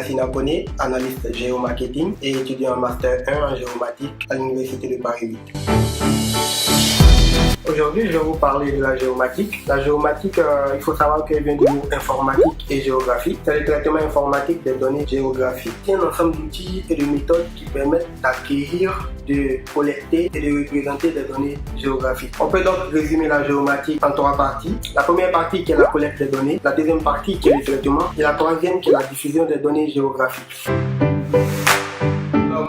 Yassine Akone, analyste géomarketing et étudiant en Master 1 en géomatique à l'Université de Paris 8. Aujourd'hui, je vais vous parler de la géomatique. La géomatique, il faut savoir qu'elle vient du mot informatique et géographique. C'est le traitement informatique des données géographiques. C'est un ensemble d'outils et de méthodes qui permettent d'acquérir, de collecter et de représenter des données géographiques. On peut donc résumer la géomatique en 3 parties. La première partie qui est la collecte des données, la deuxième partie qui est le traitement et la troisième qui est la diffusion des données géographiques.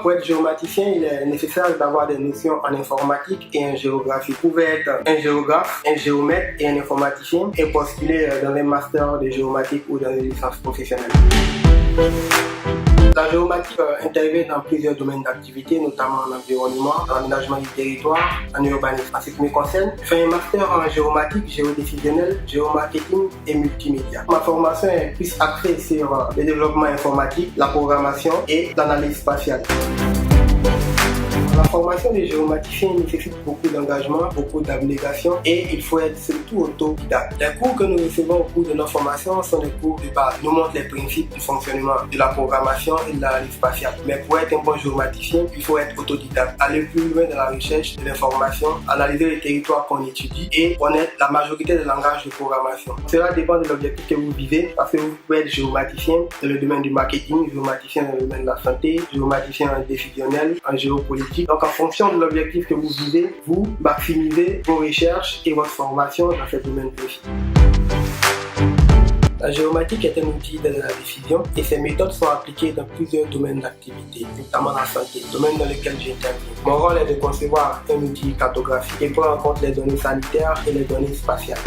Pour être géomaticien, il est nécessaire d'avoir des notions en informatique et en géographie. Vous pouvez être un géographe, un géomètre et un informaticien et postuler dans un master de géomatique ou dans une licence professionnelle. La géomatique intervient dans plusieurs domaines d'activité, notamment en environnement, en aménagement du territoire, en urbanisme. En ce qui me concerne, je fais un master en géomatique, géodécisionnelle, géomarketing et multimédia. Ma formation est plus axée sur le développement informatique, la programmation et l'analyse spatiale. La formation des géomaticiens nécessite beaucoup d'engagement, beaucoup d'abnégation et il faut être surtout autodidacte. Les cours que nous recevons au cours de nos formations sont des cours de base. Ils nous montrent les principes du fonctionnement de la programmation et de l'analyse spatiale. Mais pour être un bon géomaticien, il faut être autodidacte, aller plus loin dans la recherche de l'information, analyser les territoires qu'on étudie et connaître la majorité des langages de programmation. Cela dépend de l'objectif que vous visez parce que vous pouvez être géomaticien dans le domaine du marketing, géomaticien dans le domaine de la santé, géomaticien en décisionnel, en géopolitique. Donc en fonction de l'objectif que vous visez, vous maximisez vos recherches et votre formation dans ce domaine précis. La géomatique est un outil d'aide à la décision et ses méthodes sont appliquées dans plusieurs domaines d'activité, notamment la santé, domaine dans lequel j'interviens. Mon rôle est de concevoir un outil cartographique qui prend en compte les données sanitaires et les données spatiales.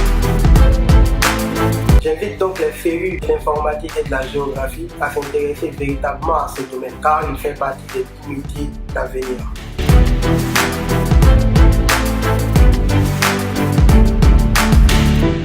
J'invite donc les férus de l'informatique et de la géographie à s'intéresser véritablement à ce domaine car il fait partie des métiers d'avenir.